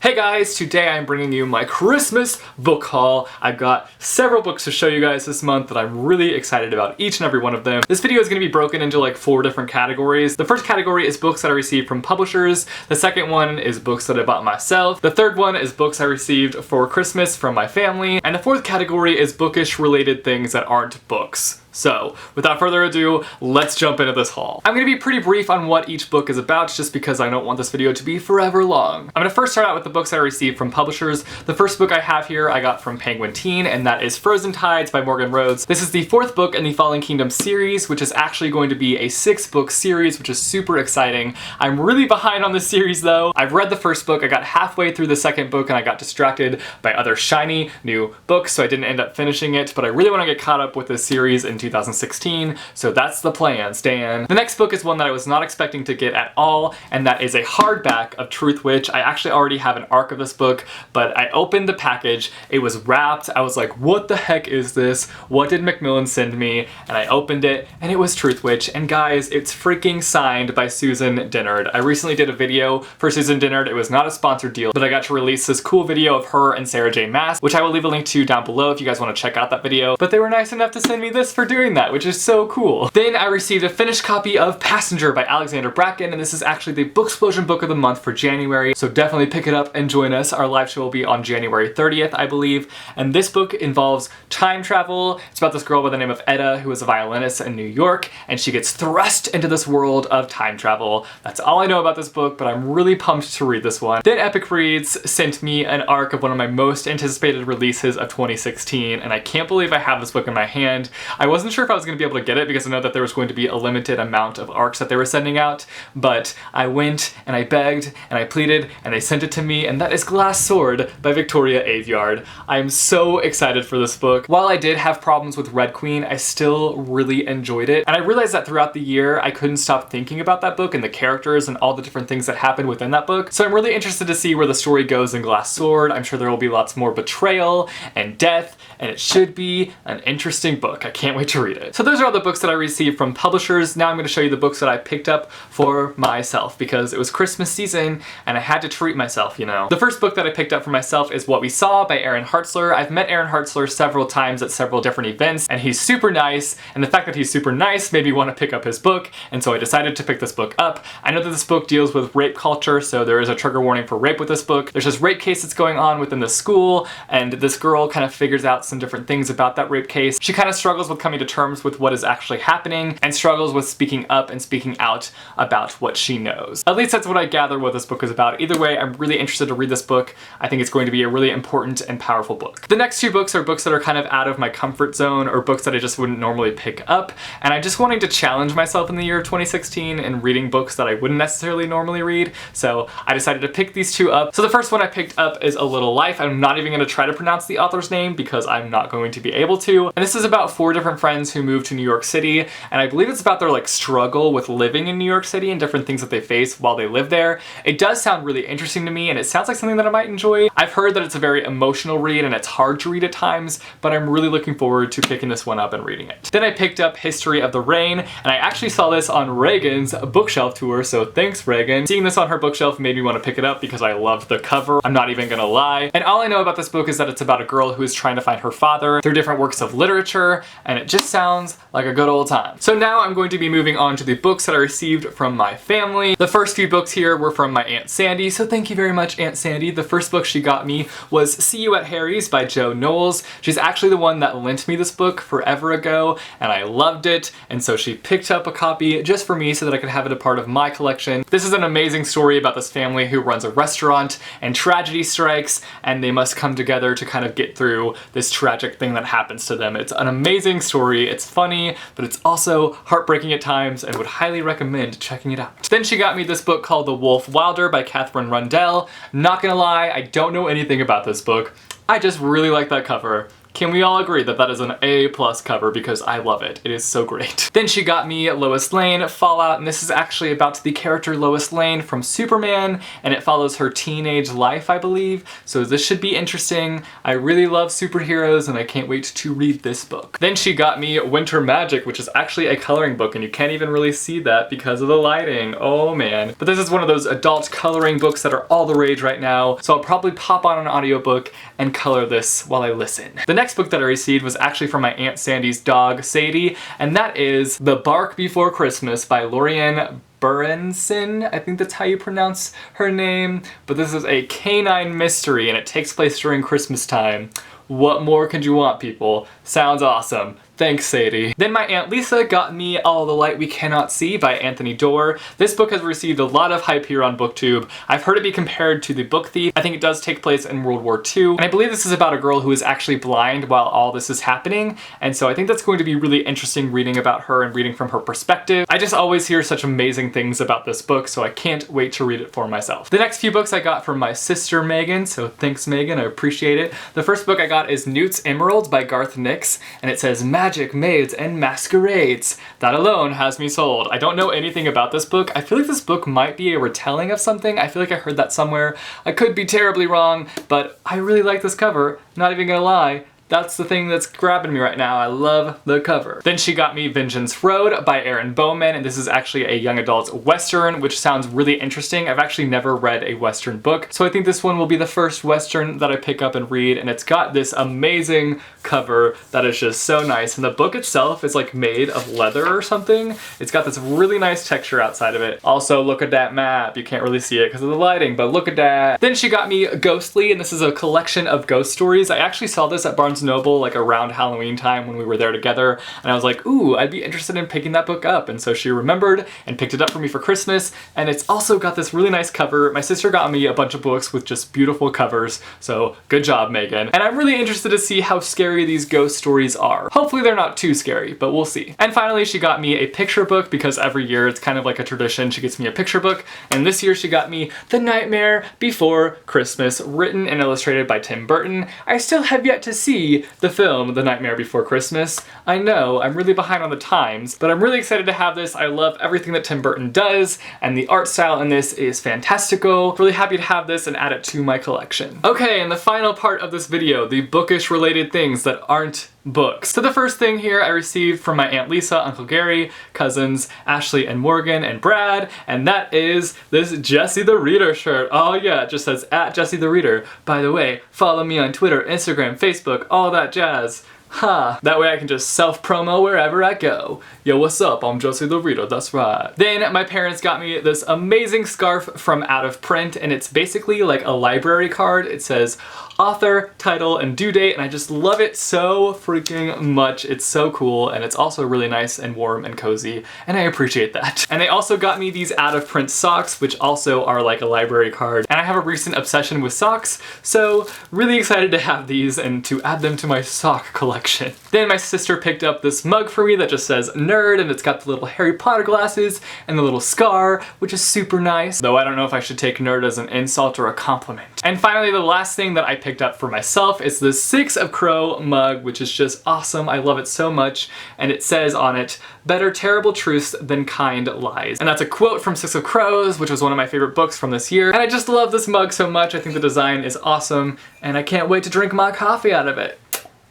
Hey guys, today I'm bringing you my Christmas book haul. I've got several books to show you guys this month that I'm really excited about, each and every one of them. This video is going to be broken into like 4 different categories. The first category is books that I received from publishers. The second one is books that I bought myself. The third one is books I received for Christmas from my family. And the fourth category is bookish related things that aren't books. So, without further ado, let's jump into this haul. I'm going to be pretty brief on what each book is about just because I don't want this video to be forever long. I'm going to first start out with the books I received from publishers. The first book I have here I got from Penguin Teen, and that is Frozen Tides by Morgan Rhodes. This is the 4th book in the Fallen Kingdom series, which is actually going to be a 6-book series, which is super exciting. I'm really behind on this series though. I've read the first book, I got halfway through the second book, and I got distracted by other shiny new books, so I didn't end up finishing it, but I really want to get caught up with this series in 2016, so that's the plan, Stan. The next book is one that I was not expecting to get at all, and that is a hardback of Truthwitch. I actually already have an arc of this book, but I opened the package, it was wrapped, I was like, what the heck is this? What did Macmillan send me? And I opened it, and it was Truthwitch, and guys, it's freaking signed by Susan Dennard. I recently did a video for Susan Dennard. It was not a sponsored deal, but I got to release this cool video of her and Sarah J. Maas, which I will leave a link to down below if you guys want to check out that video, but they were nice enough to send me this for doing that, which is so cool. Then I received a finished copy of Passenger by Alexandra Bracken, and this is actually the Booksplosion book of the month for January, so definitely pick it up and join us. Our live show will be on January 30th, I believe, and this book involves time travel. It's about this girl by the name of Edda who is a violinist in New York, and she gets thrust into this world of time travel. That's all I know about this book, but I'm really pumped to read this one. Then Epic Reads sent me an arc of one of my most anticipated releases of 2016, and I can't believe I have this book in my hand. I wasn't sure if I was going to be able to get it because I know that there was going to be a limited amount of arcs that they were sending out, but I went and I begged and I pleaded and they sent it to me, and that is Glass Sword by Victoria Aveyard. I am so excited for this book. While I did have problems with Red Queen, I still really enjoyed it, and I realized that throughout the year I couldn't stop thinking about that book and the characters and all the different things that happened within that book, so I'm really interested to see where the story goes in Glass Sword. I'm sure there will be lots more betrayal and death, and it should be an interesting book. I can't wait to read it. So those are all the books that I received from publishers. Now I'm going to show you the books that I picked up for myself because it was Christmas season and I had to treat myself, you know. The first book that I picked up for myself is What We Saw by ERIN HARTZLER. I've met ERIN HARTZLER several times at several different events, and he's super nice, and the fact that he's super nice made me want to pick up his book, and so I decided to pick this book up. I know that this book deals with rape culture, so there is a trigger warning for rape with this book. There's this rape case that's going on within the school, and this girl kind of figures out some different things about that rape case. She kind of struggles with coming to terms with what is actually happening and struggles with speaking up and speaking out about what she knows. At least that's what I gather what this book is about. Either way, I'm really interested to read this book. I think it's going to be a really important and powerful book. The next 2 books are books that are kind of out of my comfort zone or books that I just wouldn't normally pick up, and I'm just wanting to challenge myself in the year of 2016 and reading books that I wouldn't necessarily normally read, so I decided to pick these 2 up. So the first one I picked up is A Little Life. I'm not even going to try to pronounce the author's name because I'm not going to be able to, and this is about 4 different friends who moved to New York City, and I believe it's about their like struggle with living in New York City and different things that they face while they live there. It does sound really interesting to me, and it sounds like something that I might enjoy. I've heard that it's a very emotional read and it's hard to read at times, but I'm really looking forward to picking this one up and reading it. Then I picked up History of the Rain, and I actually saw this on Reagan's bookshelf tour, so thanks Reagan. Seeing this on her bookshelf made me want to pick it up because I loved the cover. I'm not even gonna lie. And all I know about this book is that it's about a girl who is trying to find her father through different works of literature, and it just sounds like a good old time. So now I'm going to be moving on to the books that I received from my family. The first few books here were from my Aunt Sandy, so thank you very much, Aunt Sandy. The first book she got me was See You at Harry's by Jo Knowles. She's actually the one that lent me this book forever ago, and I loved it, and so she picked up a copy just for me so that I could have it a part of my collection. This is an amazing story about this family who runs a restaurant, and tragedy strikes, and they must come together to kind of get through this tragic thing that happens to them. It's an amazing story. It's funny, but it's also heartbreaking at times, and would highly recommend checking it out. Then she got me this book called The Wolf Wilder by Katherine Rundell. Not gonna lie, I don't know anything about this book. I just really like that cover. Can we all agree that that is an A+ cover because I love it. It is so great. Then she got me Lois Lane, Fallout, and this is actually about the character Lois Lane from Superman, and it follows her teenage life, I believe. So this should be interesting. I really love superheroes and I can't wait to read this book. Then she got me Winter Magic, which is actually a coloring book, and you can't even really see that because of the lighting. Oh man. But this is one of those adult coloring books that are all the rage right now, so I'll probably pop on an audiobook and color this while I listen. The next book that I received was actually from my Aunt Sandy's dog, Sadie, and that is The Bark Before Christmas by LAURIEN. BERENSON, I think that's how you pronounce her name, but this is a canine mystery and it takes place during Christmas time. What more could you want, people? Sounds awesome. Thanks, Sadie. Then my Aunt Lisa got me All the Light We Cannot See by Anthony Doerr. This book has received a lot of hype here on BookTube. I've heard it be compared to The Book Thief. I think it does take place in World War II, and I believe this is about a girl who is actually blind while all this is happening, and so I think that's going to be really interesting reading about her and reading from her perspective. I just always hear such amazing things about this book, so I can't wait to read it for myself. The next few books I got from my sister Megan, so thanks Megan, I appreciate it. The first book I got is Newt'S Emerald by Garth, and it says Magic, Maids, and Masquerades. That alone has me sold. I don't know anything about this book. I feel like this book might be a retelling of something. I feel like I heard that somewhere. I could be terribly wrong, but I really like this cover. Not even gonna lie. That's the thing that's grabbing me right now. I love the cover. Then she got me Vengeance Road by ERIN BOWMAN, and this is actually a young adult Western, which sounds really interesting. I've actually never read a Western book, so I think this one will be the first Western that I pick up and read, and it's got this amazing cover that is just so nice, and the book itself is like made of leather or something. It's got this really nice texture outside of it. Also, look at that map. You can't really see it because of the lighting, but look at that. Then she got me Ghostly, and this is a collection of ghost stories. I actually saw this at Barnes & Noble like around Halloween time when we were there together, and I was like, ooh, I'd be interested in picking that book up, and so she remembered and picked it up for me for Christmas, and it's also got this really nice cover. My sister got me a bunch of books with just beautiful covers, so good job, Megan. And I'm really interested to see how scary these ghost stories are. Hopefully they're not too scary, but we'll see. And finally, she got me a picture book because every year it's kind of like a tradition. She gets me a picture book, and this year she got me The Nightmare Before Christmas, written and illustrated by Tim Burton. I still have yet to see the film The Nightmare Before Christmas. I know, I'm really behind on the times, but I'm really excited to have this. I love everything that Tim Burton does, and the art style in this is fantastical. Really happy to have this and add it to my collection. Okay, and the final part of this video, the bookish related things that aren't books. So the first thing here I received from my Aunt Lisa, Uncle Gary, cousins Ashley and Morgan and Brad, and that is this Jesse the Reader shirt. Oh yeah, it just says @Jesse the Reader. By the way, follow me on Twitter, Instagram, Facebook, all that jazz. Ha! That way I can just self-promo wherever I go. Yo, what's up? I'm Jesse the Reader, that's right. Then my parents got me this amazing scarf from Out of Print, and it's basically like a library card. It says author, title, and due date, and I just love it so freaking much. It's so cool, and it's also really nice and warm and cozy, and I appreciate that. And they also got me these Out of Print socks, which also are like a library card, and I have a recent obsession with socks, so really excited to have these and to add them to my sock collection. Then my sister picked up this mug for me that just says nerd, and it's got the little Harry Potter glasses and the little scar, which is super nice, though I don't know if I should take nerd as an insult or a compliment. And finally, the last thing that I picked up for myself is the 6 of Crow mug, which is just awesome. I love it so much, and it says on it, better terrible truths than kind lies. And that's a quote from 6 of Crows, which was one of my favorite books from this year, and I just love this mug so much. I think the design is awesome, and I can't wait to drink my coffee out of it.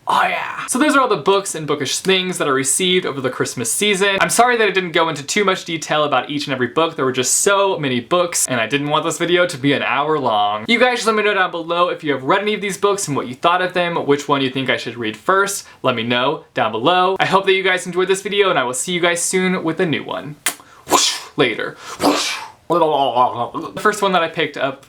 Oh yeah! So those are all the books and bookish things that I received over the Christmas season. I'm sorry that I didn't go into too much detail about each and every book. There were just so many books, and I didn't want this video to be an hour long. You guys just let me know down below if you have read any of these books and what you thought of them, which one you think I should read first. Let me know down below. I hope that you guys enjoyed this video, and I will see you guys soon with a new one. Later. The first one that I picked up,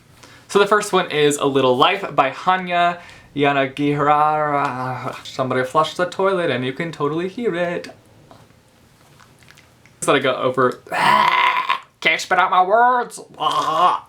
so the first one is A Little Life by HANYA. YANAGIHARA. Somebody flushed the toilet and you can totally hear it. That I got over. Can't spit out my words.